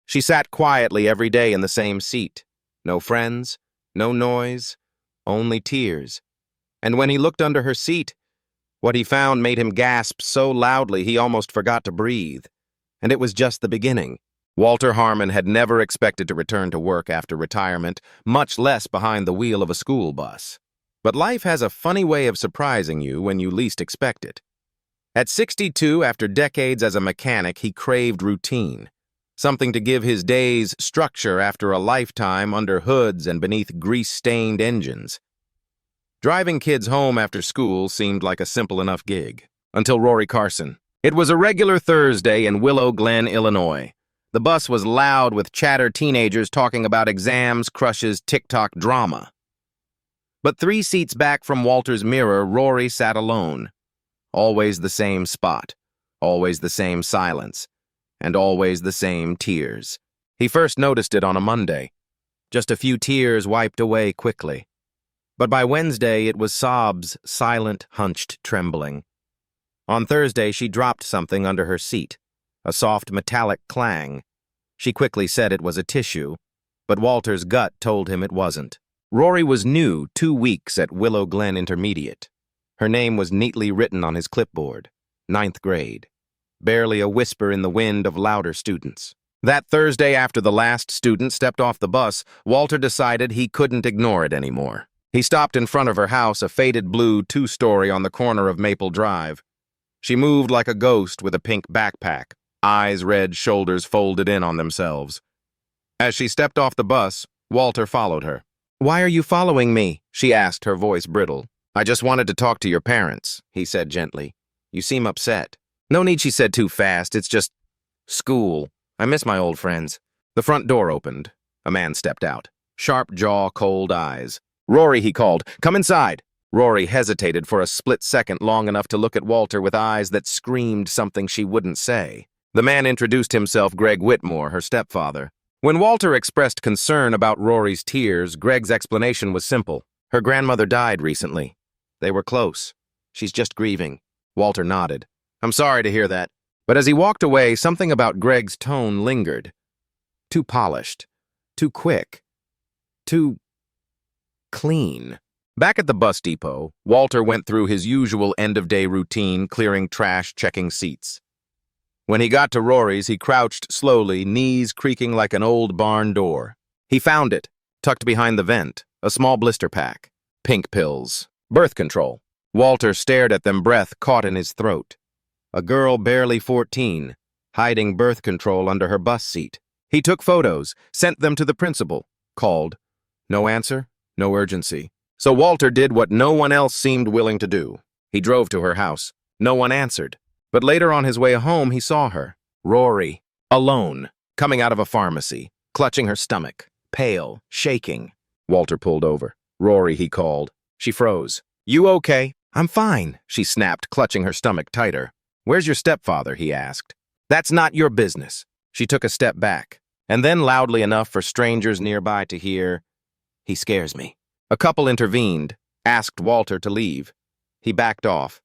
She sat quietly every day in the same seat. No friends, no noise, only tears. And when he looked under her seat, what he found made him gasp so loudly he almost forgot to breathe. And it was just the beginning. Walter Harmon had never expected to return to work after retirement, much less behind the wheel of a school bus. But life has a funny way of surprising you when you least expect it. At 62, after decades as a mechanic, he craved routine. Something to give his days structure after a lifetime under hoods and beneath grease-stained engines. Driving kids home after school seemed like a simple enough gig. Until Rory Carson. It was a regular Thursday in Willow Glen, Illinois. The bus was loud with chatter teenagers talking about exams, crushes, TikTok drama. But 3 seats back from Walter's mirror, Rory sat alone. Always the same spot, always the same silence, and always the same tears. He first noticed it on a Monday. Just a few tears wiped away quickly. But by Wednesday, it was sobs, silent, hunched trembling. On Thursday, she dropped something under her seat, a soft metallic clang. She quickly said it was a tissue, but Walter's gut told him it wasn't. Rory was new 2 weeks at Willow Glen Intermediate. Her name was neatly written on his clipboard, 9th grade. Barely a whisper in the wind of louder students. That Thursday, after the last student stepped off the bus, Walter decided he couldn't ignore it anymore. He stopped in front of her house, a faded blue 2-story on the corner of Maple Drive. She moved like a ghost with a pink backpack, eyes red, shoulders folded in on themselves. As she stepped off the bus, Walter followed her. "Why are you following me?" she asked, her voice brittle. "I just wanted to talk to your parents," he said gently. "You seem upset." "No need," she said too fast. "It's just school. I miss my old friends." The front door opened. A man stepped out. Sharp jaw, cold eyes. "Rory," he called. "Come inside." Rory hesitated for a split second, long enough to look at Walter with eyes that screamed something she wouldn't say. The man introduced himself, Greg Whitmore, her stepfather. When Walter expressed concern about Rory's tears, Greg's explanation was simple. Her grandmother died recently. They were close. She's just grieving. Walter nodded. "I'm sorry to hear that." But as he walked away, something about Greg's tone lingered. Too polished. Too quick. Too clean. Back at the bus depot, Walter went through his usual end-of-day routine, clearing trash, checking seats. When he got to Rory's, he crouched slowly, knees creaking like an old barn door. He found it, tucked behind the vent, a small blister pack. Pink pills. Birth control. Walter stared at them, breath caught in his throat. A girl barely 14, hiding birth control under her bus seat. He took photos, sent them to the principal, called. No answer, no urgency. So Walter did what no one else seemed willing to do. He drove to her house. No one answered. But later on his way home, he saw her. Rory, alone, coming out of a pharmacy, clutching her stomach, pale, shaking. Walter pulled over. "Rory," he called. She froze. "You okay?" "I'm fine," she snapped, clutching her stomach tighter. "Where's your stepfather?" he asked. "That's not your business." She took a step back, and then loudly enough for strangers nearby to hear, "He scares me." A couple intervened, asked Walter to leave. He backed off.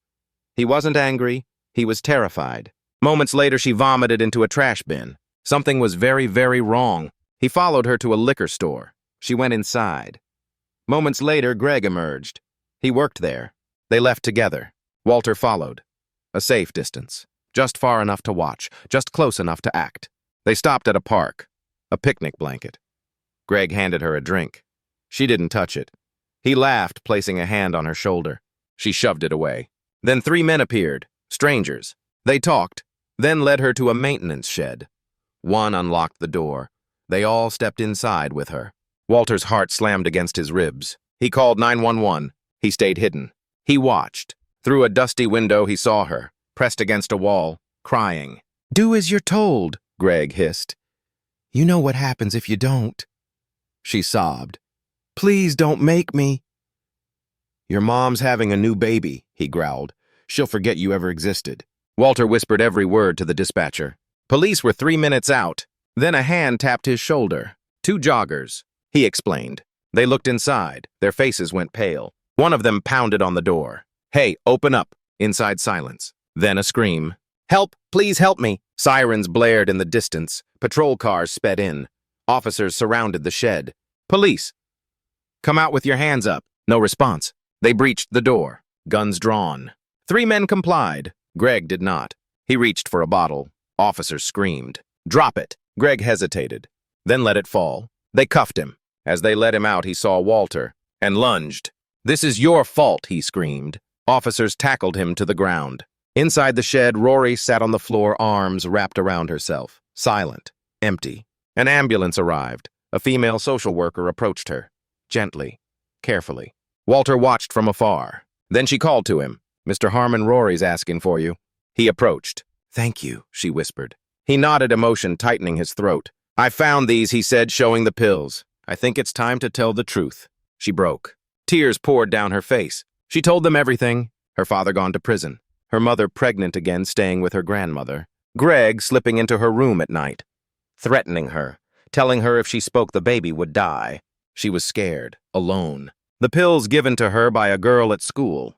He wasn't angry. He was terrified. Moments later, she vomited into a trash bin. Something was very, very wrong. He followed her to a liquor store. She went inside. Moments later, Greg emerged. He worked there. They left together. Walter followed. A safe distance. Just far enough to watch. Just close enough to act. They stopped at a park. A picnic blanket. Greg handed her a drink. She didn't touch it. He laughed, placing a hand on her shoulder. She shoved it away. Then 3 men appeared. Strangers. They talked, then led her to a maintenance shed. One unlocked the door. They all stepped inside with her. Walter's heart slammed against his ribs. He called 911. He stayed hidden. He watched. Through a dusty window, he saw her, pressed against a wall, crying. "Do as you're told," Greg hissed. "You know what happens if you don't." She sobbed. "Please don't make me." "Your mom's having a new baby," he growled. "She'll forget you ever existed." Walter whispered every word to the dispatcher. Police were 3 minutes out. Then a hand tapped his shoulder. 2 joggers, he explained. They looked inside. Their faces went pale. One of them pounded on the door. "Hey, open up." Inside silence. Then a scream. "Help! Please help me!" Sirens blared in the distance. Patrol cars sped in. Officers surrounded the shed. Police! Come out with your hands up. No response. They breached the door, guns drawn. 3 men complied. Greg did not. He reached for a bottle. Officers screamed. Drop it. Greg hesitated, then let it fall. They cuffed him. As they let him out, he saw Walter and lunged. This is your fault, he screamed. Officers tackled him to the ground. Inside the shed, Rory sat on the floor, arms wrapped around herself. Silent. Empty. An ambulance arrived. A female social worker approached her. Gently. Carefully. Walter watched from afar. Then she called to him. Mr. Harmon, Rory's asking for you. He approached. Thank you, she whispered. He nodded, emotion tightening his throat. I found these, he said, showing the pills. I think it's time to tell the truth. She broke. Tears poured down her face. She told them everything. Her father gone to prison. Her mother pregnant again, staying with her grandmother. Greg slipping into her room at night. Threatening her. Telling her if she spoke the baby would die. She was scared. Alone. The pills given to her by a girl at school.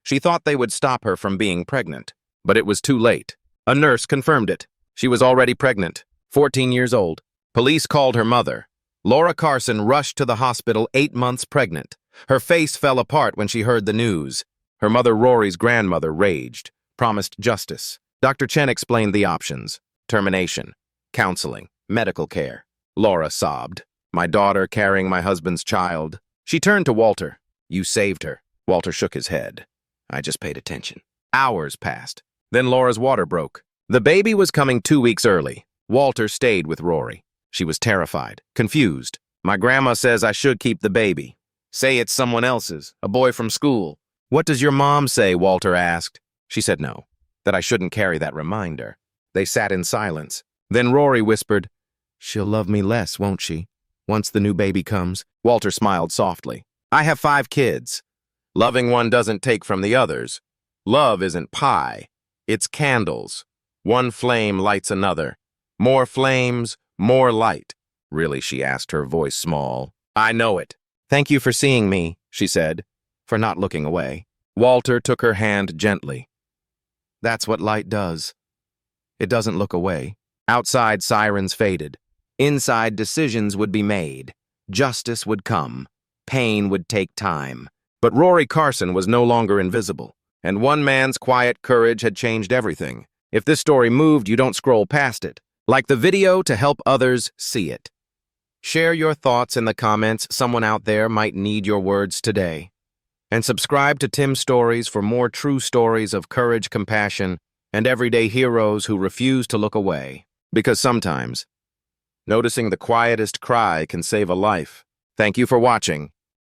She thought they would stop her from being pregnant. But it was too late. A nurse confirmed it. She was already pregnant. 14 years old. Police called her mother. Laura Carson rushed to the hospital 8 months pregnant. Her face fell apart when she heard the news. Her mother, Rory's grandmother, raged, promised justice. Dr. Chen explained the options. Termination, counseling, medical care. Laura sobbed. My daughter carrying my husband's child. She turned to Walter. You saved her. Walter shook his head. I just paid attention. Hours passed. Then Laura's water broke. The baby was coming 2 weeks early. Walter stayed with Rory. She was terrified, confused. My grandma says I should keep the baby. Say it's someone else's, a boy from school. What does your mom say? Walter asked. She said no, that I shouldn't carry that reminder. They sat in silence. Then Rory whispered, she'll love me less, won't she? Once the new baby comes. Walter smiled softly. I have 5 kids. Loving one doesn't take from the others. Love isn't pie. It's candles. One flame lights another. More flames, more light. Really, she asked, her voice small. I know it. Thank you for seeing me, she said, for not looking away. Walter took her hand gently. That's what light does. It doesn't look away. Outside, sirens faded. Inside, decisions would be made. Justice would come. Pain would take time. But Rory Carson was no longer invisible, and one man's quiet courage had changed everything. If this story moved, you don't scroll past it. Like the video to help others see it. Share your thoughts in the comments. Someone out there might need your words today. And subscribe to Tim's Stories for more true stories of courage, compassion, and everyday heroes who refuse to look away. Because sometimes, noticing the quietest cry can save a life. Thank you for watching.